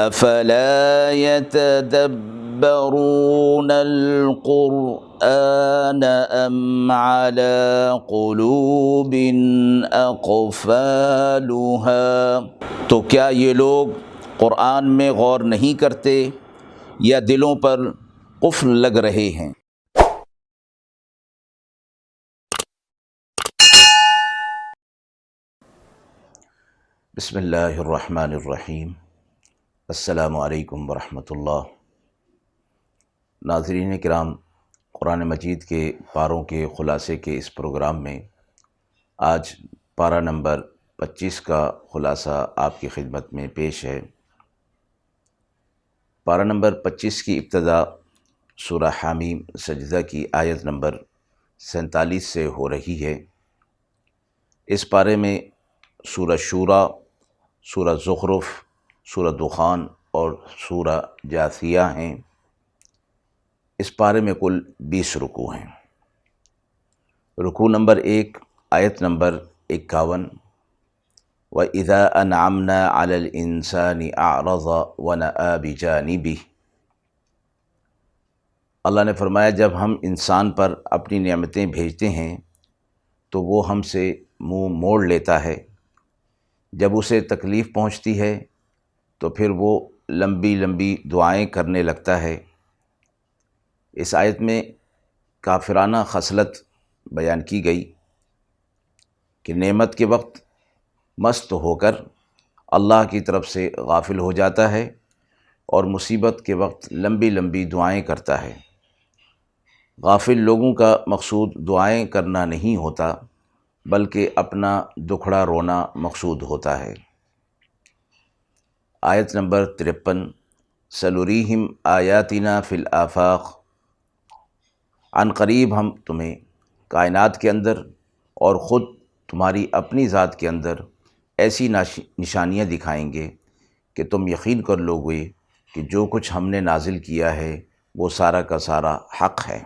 افلا يتدبرون القرآن ام على قلوب اقفالها، تو کیا یہ لوگ قرآن میں غور نہیں کرتے یا دلوں پر قفل لگ رہے ہیں؟ بسم اللہ الرحمن الرحیم۔ السلام علیکم ورحمۃ اللہ۔ ناظرین کرام، قرآن مجید کے پاروں کے خلاصے کے اس پروگرام میں آج پارہ نمبر 25 کا خلاصہ آپ کی خدمت میں پیش ہے۔ پارہ نمبر 25 کی ابتدا سورہ حامیم سجدہ کی آیت نمبر 47 سے ہو رہی ہے۔ اس پارے میں سورہ شورى، سورہ زخرف، سورہ دخان اور سورہ جاثیہ ہیں۔ اس پارے میں کل 20 رکوع ہیں۔ رکوع نمبر 1 آیت نمبر 51، وَإِذَا أَنْعَمْنَا عَلَى الْإِنسَانِ أَعْرَضَ وَنَأَىٰ بِجَانِبِهِ۔ اللہ نے فرمایا جب ہم انسان پر اپنی نعمتیں بھیجتے ہیں تو وہ ہم سے منہ موڑ لیتا ہے، جب اسے تکلیف پہنچتی ہے تو پھر وہ لمبی لمبی دعائیں کرنے لگتا ہے۔ اس آیت میں کافرانہ خصلت بیان کی گئی کہ نعمت کے وقت مست ہو کر اللہ کی طرف سے غافل ہو جاتا ہے اور مصیبت کے وقت لمبی لمبی دعائیں کرتا ہے۔ غافل لوگوں کا مقصود دعائیں کرنا نہیں ہوتا بلکہ اپنا دکھڑا رونا مقصود ہوتا ہے۔ آیت نمبر 53، سَنُرِيهِمْ آیاتنا فی الآفاق۔ عن قریب ہم تمہیں کائنات کے اندر اور خود تمہاری اپنی ذات کے اندر ایسی نشانیاں دکھائیں گے کہ تم یقین کر لو گے کہ جو کچھ ہم نے نازل کیا ہے وہ سارا کا سارا حق ہے۔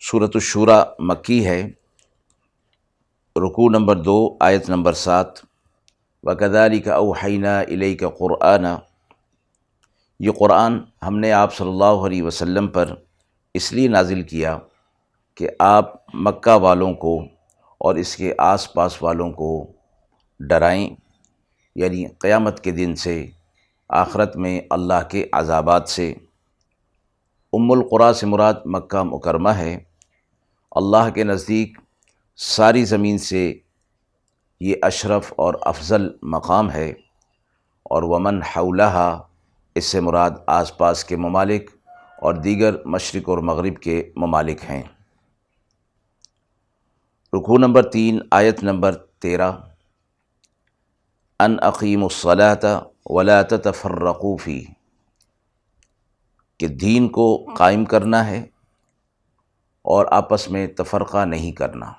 سورۃ الشورى مکی ہے۔ رکوع نمبر 2 آیت نمبر 7، وَكَذَلِكَ أَوْحَيْنَا إِلَيْكَ قُرْآنًا۔ یہ قرآن ہم نے آپ صلی اللہ علیہ وسلم پر اس لیے نازل کیا کہ آپ مکہ والوں کو اور اس کے آس پاس والوں کو ڈرائیں، یعنی قیامت کے دن سے، آخرت میں اللہ کے عذابات سے۔ ام القریٰ سے مراد مکہ مکرمہ ہے۔ اللہ کے نزدیک ساری زمین سے یہ اشرف اور افضل مقام ہے، اور ومن حولہا اس سے مراد آس پاس کے ممالک اور دیگر مشرق اور مغرب کے ممالک ہیں۔ رکوع نمبر 3 آیت نمبر 13، ان اقیموا الصلاۃ ولا تتفرقوا فیہ، کہ دین کو قائم کرنا ہے اور آپس میں تفرقہ نہیں کرنا۔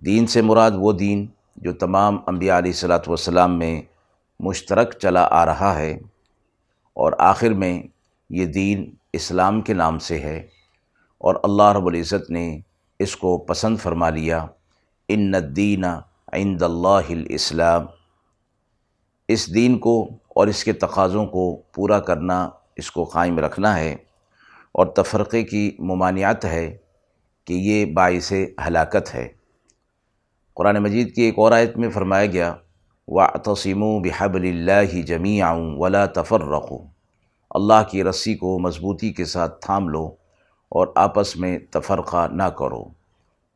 دین سے مراد وہ دین جو تمام انبیاء علیہ الصلوۃ والسلام میں مشترک چلا آ رہا ہے، اور آخر میں یہ دین اسلام کے نام سے ہے، اور اللہ رب العزت نے اس کو پسند فرما لیا۔ ان الدین عند اللہ الاسلام۔ اس دین کو اور اس کے تقاضوں کو پورا کرنا، اس کو قائم رکھنا ہے، اور تفرقے کی ممانعت ہے کہ یہ باعث ہلاکت ہے۔ قرآن مجید کی ایک اور آیت میں فرمایا گیا، وَاعْتَصِمُوا بِحَبْلِ اللَّهِ جَمِيعًا وَلَا تَفَرَّقُوا۔ اللہ کی رسی کو مضبوطی کے ساتھ تھام لو اور آپس میں تفرقہ نہ کرو،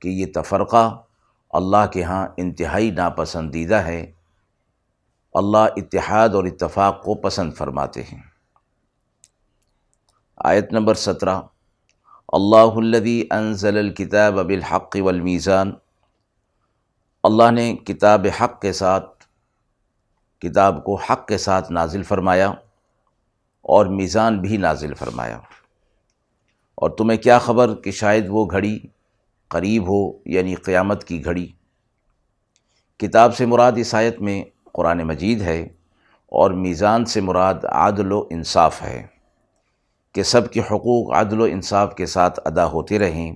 کہ یہ تفرقہ اللہ کے ہاں انتہائی ناپسندیدہ ہے۔ اللہ اتحاد اور اتفاق کو پسند فرماتے ہیں۔ آیت نمبر 17، اللہ الذی انزل الکتاب بالحق والمیزان۔ اللہ نے کتاب کو حق کے ساتھ نازل فرمایا اور میزان بھی نازل فرمایا۔ اور تمہیں کیا خبر کہ شاید وہ گھڑی قریب ہو، یعنی قیامت کی گھڑی۔ کتاب سے مراد اس آیت میں قرآن مجید ہے، اور میزان سے مراد عدل و انصاف ہے کہ سب کے حقوق عدل و انصاف کے ساتھ ادا ہوتے رہیں،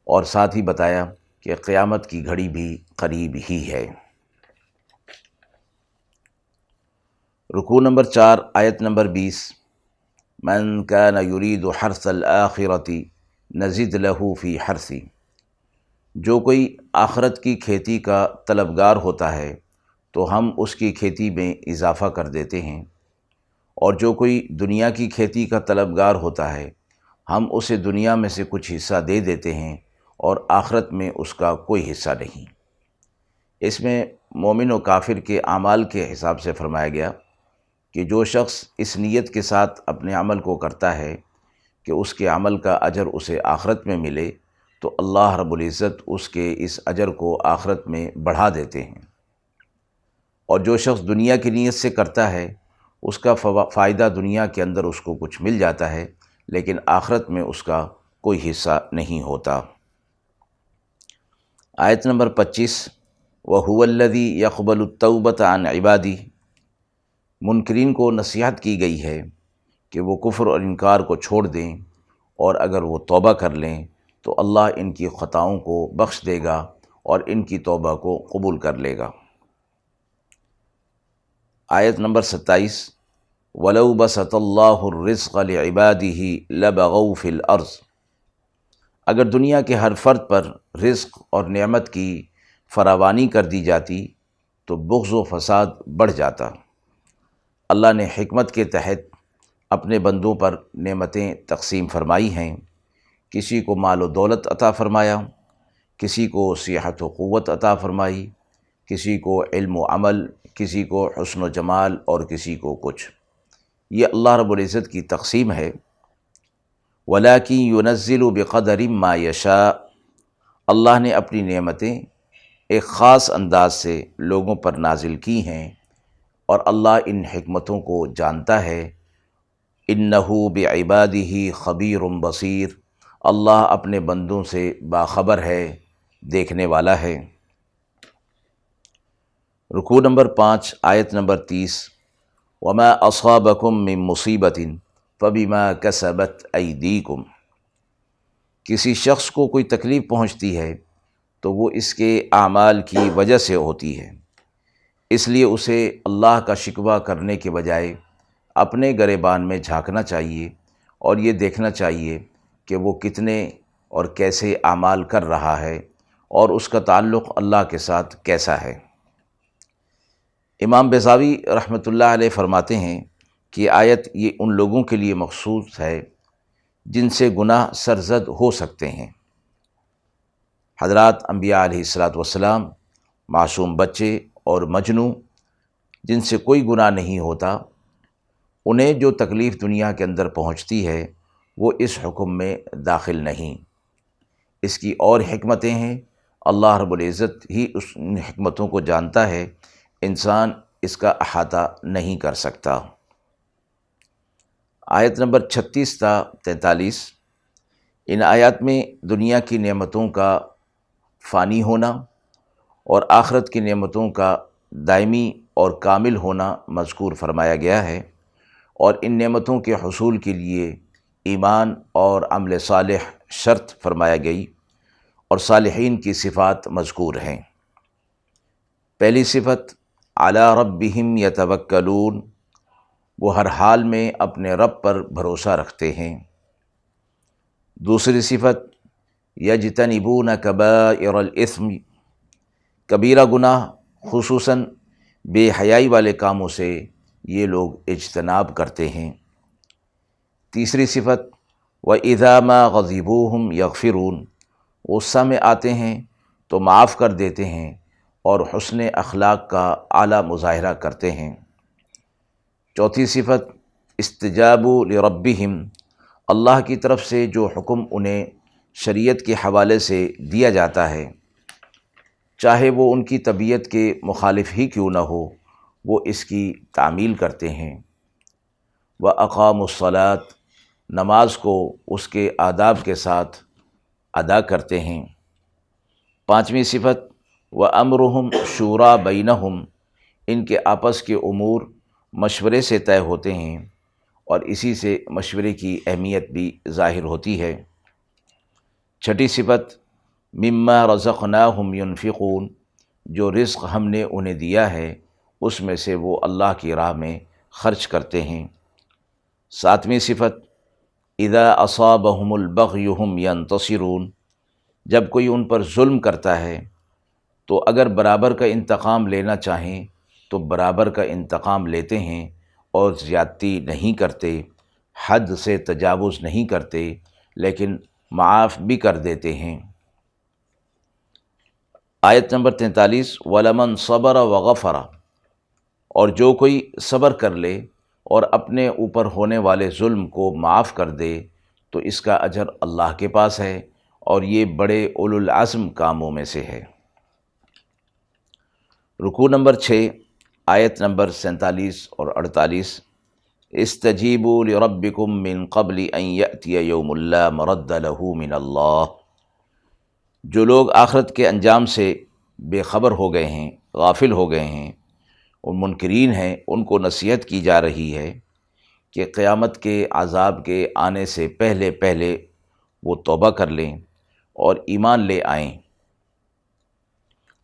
اور ساتھ ہی بتایا کہ قیامت کی گھڑی بھی قریب ہی ہے۔ رکوع نمبر 4 آیت نمبر 20، من کان یرید حرث الآخرۃ نزد لہ فی حرثی، جو کوئی آخرت کی کھیتی کا طلبگار ہوتا ہے تو ہم اس کی کھیتی میں اضافہ کر دیتے ہیں، اور جو کوئی دنیا کی کھیتی کا طلبگار ہوتا ہے ہم اسے دنیا میں سے کچھ حصہ دے دیتے ہیں اور آخرت میں اس کا کوئی حصہ نہیں۔ اس میں مومن و کافر کے اعمال کے حساب سے فرمایا گیا کہ جو شخص اس نیت کے ساتھ اپنے عمل کو کرتا ہے کہ اس کے عمل کا اجر اسے آخرت میں ملے، تو اللہ رب العزت اس کے اس اجر کو آخرت میں بڑھا دیتے ہیں، اور جو شخص دنیا کی نیت سے کرتا ہے اس کا فائدہ دنیا کے اندر اس کو کچھ مل جاتا ہے، لیکن آخرت میں اس کا کوئی حصہ نہیں ہوتا۔ آیت نمبر 25، وَهُوَ الَّذِي يَقْبَلُ التَّوْبَةَ عَنْ عِبَادِهِ، منکرین کو نصیحت کی گئی ہے کہ وہ کفر اور انکار کو چھوڑ دیں، اور اگر وہ توبہ کر لیں تو اللہ ان کی خطاؤں کو بخش دے گا اور ان کی توبہ کو قبول کر لے گا۔ آیت نمبر 27، وَلَوْ بَسَطَ اللَّهُ الرِّزْقَ لِعِبَادِهِ لَبَغَوْا فِي الْأَرْضِ، اگر دنیا کے ہر فرد پر رزق اور نعمت کی فراوانی کر دی جاتی تو بغض و فساد بڑھ جاتا۔ اللہ نے حکمت کے تحت اپنے بندوں پر نعمتیں تقسیم فرمائی ہیں، کسی کو مال و دولت عطا فرمایا، کسی کو صحت و قوت عطا فرمائی، کسی کو علم و عمل، کسی کو حسن و جمال، اور کسی کو کچھ۔ یہ اللہ رب العزت کی تقسیم ہے۔ وَلَٰكِن يُنَزِّلُ بِقَدَرٍ مَّا يَشَاءُ، اللہ نے اپنی نعمتیں ایک خاص انداز سے لوگوں پر نازل کی ہیں، اور اللہ ان حکمتوں کو جانتا ہے۔ إِنَّهُ بِعِبَادِهِ خَبِيرٌ بَصِيرٌ، اللہ اپنے بندوں سے باخبر ہے، دیکھنے والا ہے۔ رکوع نمبر 5 آیت نمبر 30، وَمَا أَصَابَكُم مِّن مُّصِيبَةٍ فَبِمَا كَسَبَتْ أَيْدِيكُمْ، کسی شخص کو کوئی تکلیف پہنچتی ہے تو وہ اس کے اعمال کی وجہ سے ہوتی ہے، اس لیے اسے اللہ کا شکوہ کرنے کے بجائے اپنے گریبان میں جھانکنا چاہیے اور یہ دیکھنا چاہیے کہ وہ کتنے اور کیسے اعمال کر رہا ہے اور اس کا تعلق اللہ کے ساتھ کیسا ہے۔ امام بیضاوی رحمۃ اللہ علیہ فرماتے ہیں کہ آیت یہ ان لوگوں کے لیے مخصوص ہے جن سے گناہ سرزد ہو سکتے ہیں۔ حضرات انبیاء علیہ الصلاۃ والسلام، معصوم بچے اور مجنوں جن سے کوئی گناہ نہیں ہوتا، انہیں جو تکلیف دنیا کے اندر پہنچتی ہے وہ اس حکم میں داخل نہیں۔ اس کی اور حکمتیں ہیں، اللہ رب العزت ہی اس حکمتوں کو جانتا ہے، انسان اس کا احاطہ نہیں کر سکتا۔ آیت نمبر 36 تا 43، ان آیات میں دنیا کی نعمتوں کا فانی ہونا اور آخرت کی نعمتوں کا دائمی اور کامل ہونا مذکور فرمایا گیا ہے، اور ان نعمتوں کے حصول کے لیے ایمان اور عمل صالح شرط فرمایا گئی، اور صالحین کی صفات مذکور ہیں۔ پہلی صفت علی ربہم یتوکلون، وہ ہر حال میں اپنے رب پر بھروسہ رکھتے ہیں۔ دوسری صفت یجتنبون کبائر الاثم، کبیرہ گناہ خصوصاً بے حیائی والے کاموں سے یہ لوگ اجتناب کرتے ہیں۔ تیسری صفت وَإِذَا مَا غَضِبُوا يَغْفِرُونَ، غصہ میں آتے ہیں تو معاف کر دیتے ہیں اور حسن اخلاق کا اعلیٰ مظاہرہ کرتے ہیں۔ چوتھی صفت استجابوا لربہم، اللہ کی طرف سے جو حکم انہیں شریعت کے حوالے سے دیا جاتا ہے، چاہے وہ ان کی طبیعت کے مخالف ہی کیوں نہ ہو، وہ اس کی تعمیل کرتے ہیں۔ وَأَقَامُوا الصَّلَاةَ، نماز کو اس کے آداب کے ساتھ ادا کرتے ہیں۔ پانچویں صفت وَأَمْرُهُمْ شُورَىٰ بَيْنَهُمْ، ان کے آپس کے امور مشورے سے طے ہوتے ہیں، اور اسی سے مشورے کی اہمیت بھی ظاہر ہوتی ہے۔ چھٹی صفت مما رزقناہم ينفقون، جو رزق ہم نے انہیں دیا ہے اس میں سے وہ اللہ کی راہ میں خرچ کرتے ہیں۔ ساتویں صفت اذا اصابہم البغی ہم ینتصرون، جب کوئی ان پر ظلم کرتا ہے تو اگر برابر کا انتقام لینا چاہیں تو برابر کا انتقام لیتے ہیں اور زیادتی نہیں کرتے، حد سے تجاوز نہیں کرتے، لیکن معاف بھی کر دیتے ہیں۔ آیت نمبر 43 وَلَمَنْ صَبَرَ وَغَفَرَ، اور جو کوئی صبر کر لے اور اپنے اوپر ہونے والے ظلم کو معاف کر دے تو اس کا اجر اللہ کے پاس ہے، اور یہ بڑے اولو العزم کاموں میں سے ہے۔ رکوع نمبر 6 آیت نمبر 47 اور 48 استجیبوا لربکم من قبل ان یأتی یوم لا مرد له من اللہ، جو لوگ آخرت کے انجام سے بے خبر ہو گئے ہیں، غافل ہو گئے ہیں اور منکرین ہیں، ان کو نصیحت کی جا رہی ہے کہ قیامت کے عذاب کے آنے سے پہلے پہلے وہ توبہ کر لیں اور ایمان لے آئیں۔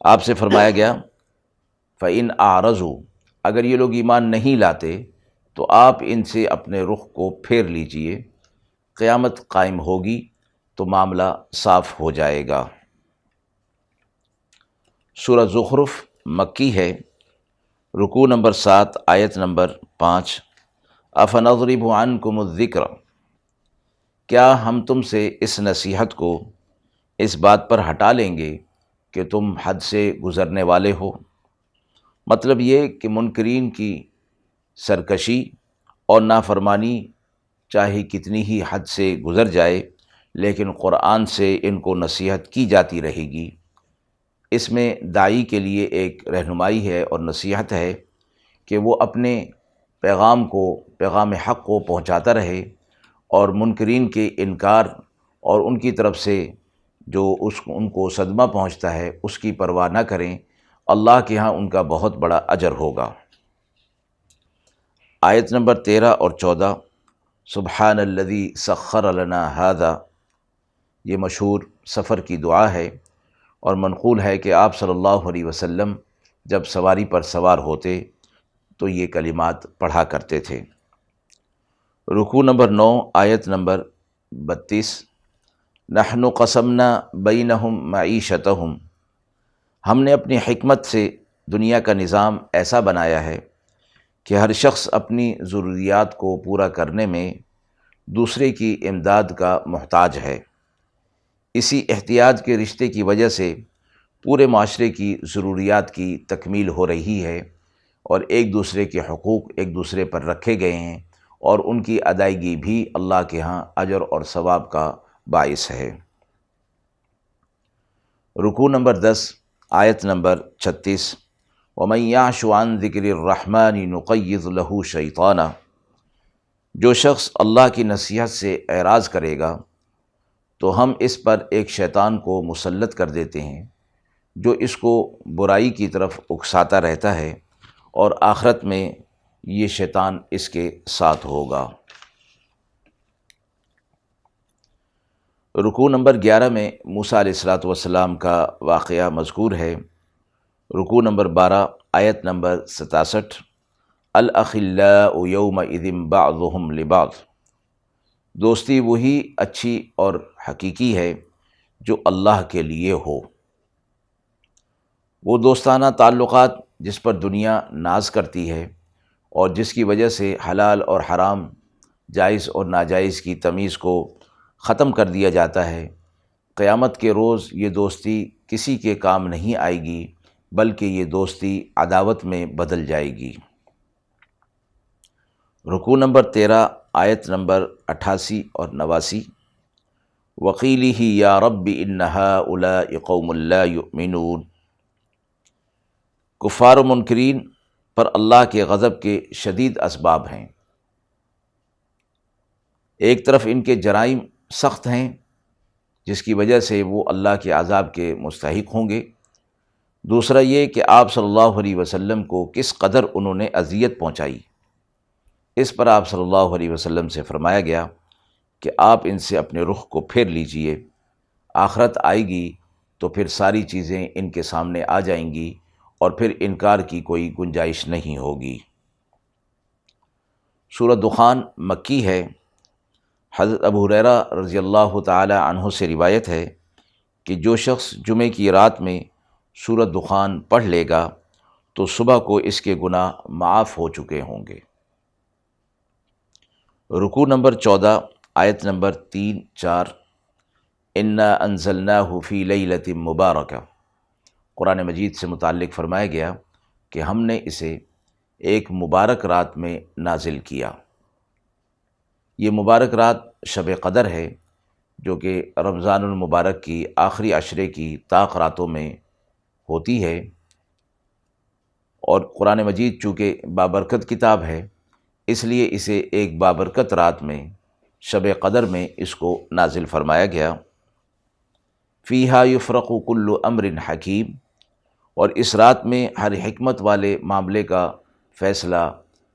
آپ سے فرمایا گیا فَإِنْ أَعْرَضُوا، اگر یہ لوگ ایمان نہیں لاتے تو آپ ان سے اپنے رخ کو پھیر لیجئے، قیامت قائم ہوگی تو معاملہ صاف ہو جائے گا۔ سورہ زخرف مکی ہے، رکوع نمبر 7 آیت نمبر 5 أَفَنَضْرِبُ عَنْكُمُ الذِّكْرَ، کیا ہم تم سے اس نصیحت کو اس بات پر ہٹا لیں گے کہ تم حد سے گزرنے والے ہو؟ مطلب یہ کہ منکرین کی سرکشی اور نافرمانی چاہے کتنی ہی حد سے گزر جائے لیکن قرآن سے ان کو نصیحت کی جاتی رہے گی۔ اس میں داعی کے لیے ایک رہنمائی ہے اور نصیحت ہے کہ وہ اپنے پیغام حق کو پہنچاتا رہے اور منکرین کے انکار اور ان کی طرف سے جو ان کو صدمہ پہنچتا ہے اس کی پرواہ نہ کریں، اللہ کے ہاں ان کا بہت بڑا اجر ہوگا۔ آیت نمبر 13 اور 14 سبحان الذی سخر لنا ھذا، یہ مشہور سفر کی دعا ہے اور منقول ہے کہ آپ صلی اللہ علیہ وسلم جب سواری پر سوار ہوتے تو یہ کلمات پڑھا کرتے تھے۔ رکوع نمبر 9 آیت نمبر 32 نحن قسمنا بینہم معیشتہم، ہم نے اپنی حکمت سے دنیا کا نظام ایسا بنایا ہے کہ ہر شخص اپنی ضروریات کو پورا کرنے میں دوسرے کی امداد کا محتاج ہے۔ اسی احتیاج کے رشتے کی وجہ سے پورے معاشرے کی ضروریات کی تکمیل ہو رہی ہے اور ایک دوسرے کے حقوق ایک دوسرے پر رکھے گئے ہیں اور ان کی ادائیگی بھی اللہ کے ہاں اجر اور ثواب کا باعث ہے۔ رکوع نمبر 10 آیت نمبر 36 وَمَنْ يَعْشُ عَنْ ذِكْرِ الرَّحْمَنِ نُقَيِّضْ لَهُ شَيْطَانًا، جو شخص اللہ کی نصیحت سے اعراض کرے گا تو ہم اس پر ایک شیطان کو مسلط کر دیتے ہیں جو اس کو برائی کی طرف اکساتا رہتا ہے اور آخرت میں یہ شیطان اس کے ساتھ ہوگا۔ رکوع نمبر 11 میں موسیٰ علیہ السلام کا واقعہ مذکور ہے۔ رکوع نمبر 12 آیت نمبر 67 الاخلاء یومئذ بعضهم لبعض، دوستی وہی اچھی اور حقیقی ہے جو اللہ کے لیے ہو۔ وہ دوستانہ تعلقات جس پر دنیا ناز کرتی ہے اور جس کی وجہ سے حلال اور حرام، جائز اور ناجائز کی تمیز کو ختم کر دیا جاتا ہے، قیامت کے روز یہ دوستی کسی کے کام نہیں آئے گی بلکہ یہ دوستی عداوت میں بدل جائے گی۔ رکوع نمبر 13 آیت نمبر 88 اور 89 وَقِيلِهِ يَا رَبِّ إِنَّ هَؤُلَاءِ قَوْمٌ لَا يُؤْمِنُونَ، کفار و منکرین پر اللہ کے غضب کے شدید اسباب ہیں۔ ایک طرف ان کے جرائم سخت ہیں جس کی وجہ سے وہ اللہ کے عذاب کے مستحق ہوں گے، دوسرا یہ کہ آپ صلی اللہ علیہ وسلم کو کس قدر انہوں نے اذیت پہنچائی، اس پر آپ صلی اللہ علیہ وسلم سے فرمایا گیا کہ آپ ان سے اپنے رخ کو پھیر لیجئے، آخرت آئے گی تو پھر ساری چیزیں ان کے سامنے آ جائیں گی اور پھر انکار کی کوئی گنجائش نہیں ہوگی۔ سورہ دخان مکی ہے۔ حضرت ابو ہریرہ رضی اللہ تعالی عنہ سے روایت ہے کہ جو شخص جمعے کی رات میں سورہ دخان پڑھ لے گا تو صبح کو اس کے گناہ معاف ہو چکے ہوں گے۔ رکوع نمبر 14 آیت نمبر 3، 4۔ انا انزلناہ فی لیلۃ مبارکہ، قرآن مجید سے متعلق فرمایا گیا کہ ہم نے اسے ایک مبارک رات میں نازل کیا۔ یہ مبارک رات شب قدر ہے، جو کہ رمضان المبارک کی آخری عشرے کی طاق راتوں میں ہوتی ہے، اور قرآن مجید چونکہ بابرکت کتاب ہے اس لیے اسے ایک بابرکت رات میں شب قدر میں اس کو نازل فرمایا گیا۔ فیہا یفرق کل امر حکیم، اور اس رات میں ہر حکمت والے معاملے کا فیصلہ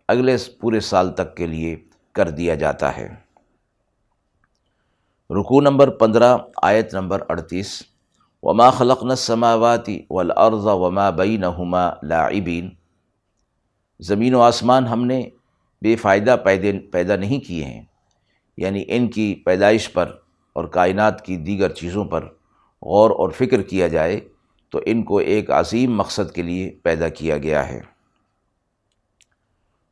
اگلے پورے سال تک کے لیے کر دیا جاتا ہے۔ رکوع نمبر 15 آیت نمبر 38۔ وما خلقنا السماوات والارض وما بینہما لاعبین، زمین و آسمان ہم نے بے فائدہ پیدا نہیں کیے ہیں، یعنی ان کی پیدائش پر اور کائنات کی دیگر چیزوں پر غور اور فکر کیا جائے تو ان کو ایک عظیم مقصد کے لیے پیدا کیا گیا ہے۔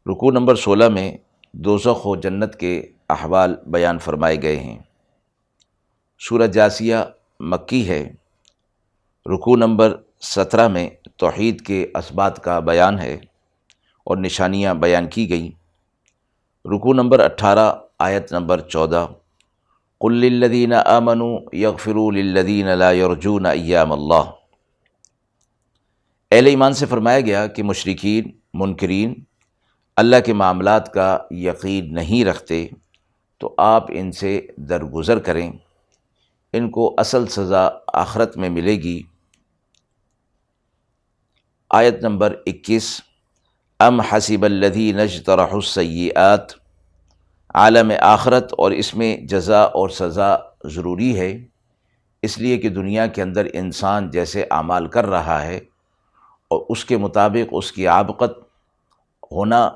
رکوع نمبر 16 میں دوزخ و جنت کے احوال بیان فرمائے گئے ہیں۔ سورہ جاثیہ مکی ہے۔ رکوع نمبر 17 میں توحید کے اسبات کا بیان ہے اور نشانیاں بیان کی گئیں۔ رکوع نمبر 18 آیت نمبر 14۔ قل للذین آمنوا یغفروا للذین لا یرجون ایام اللہ، اہل ایمان سے فرمایا گیا کہ مشرکین منکرین اللہ کے معاملات کا یقین نہیں رکھتے تو آپ ان سے درگزر کریں، ان کو اصل سزا آخرت میں ملے گی۔ آیت نمبر 21۔ ام حسب الذین اجترحوا السیئات، عالم آخرت اور اس میں جزا اور سزا ضروری ہے، اس لیے کہ دنیا کے اندر انسان جیسے اعمال کر رہا ہے اور اس کے مطابق اس کی عاقبت ہونا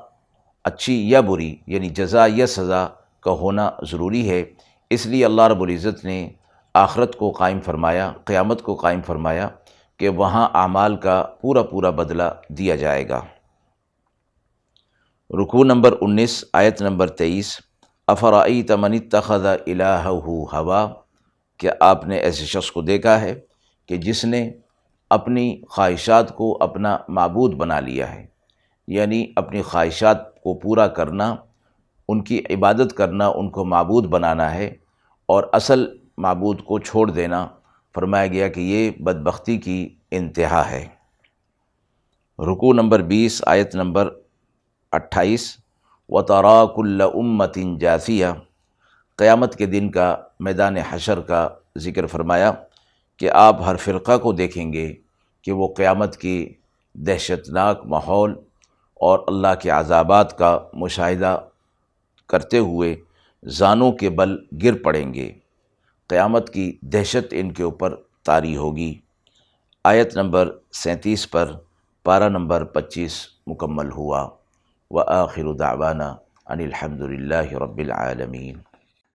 اچھی یا بری، یعنی جزا یا سزا کا ہونا ضروری ہے، اس لیے اللہ رب العزت نے آخرت کو قائم فرمایا، قیامت کو قائم فرمایا کہ وہاں اعمال کا پورا بدلہ دیا جائے گا۔ رکوع نمبر 19 آیت نمبر 23۔ افرأیت من اتخذ الہہ ہوا، کیا آپ نے ایسے شخص کو دیکھا ہے کہ جس نے اپنی خواہشات کو اپنا معبود بنا لیا ہے، یعنی اپنی خواہشات کو پورا کرنا، ان کی عبادت کرنا، ان کو معبود بنانا ہے اور اصل معبود کو چھوڑ دینا۔ فرمایا گیا کہ یہ بدبختی کی انتہا ہے۔ رکوع نمبر 20 آیت نمبر 28۔ وَتَرَىٰ كُلَّ أُمَّةٍ جَاثِيَةٍ، قیامت کے دن کا میدان حشر کا ذکر فرمایا کہ آپ ہر فرقہ کو دیکھیں گے کہ وہ قیامت کی دہشتناک ماحول اور اللہ کے عذابات کا مشاہدہ کرتے ہوئے زانوں کے بل گر پڑیں گے، قیامت کی دہشت ان کے اوپر طاری ہوگی۔ آیت نمبر 37 پر پارہ نمبر 25 مکمل ہوا۔ وآخر دعوانا ان الحمد للہ رب العالمین۔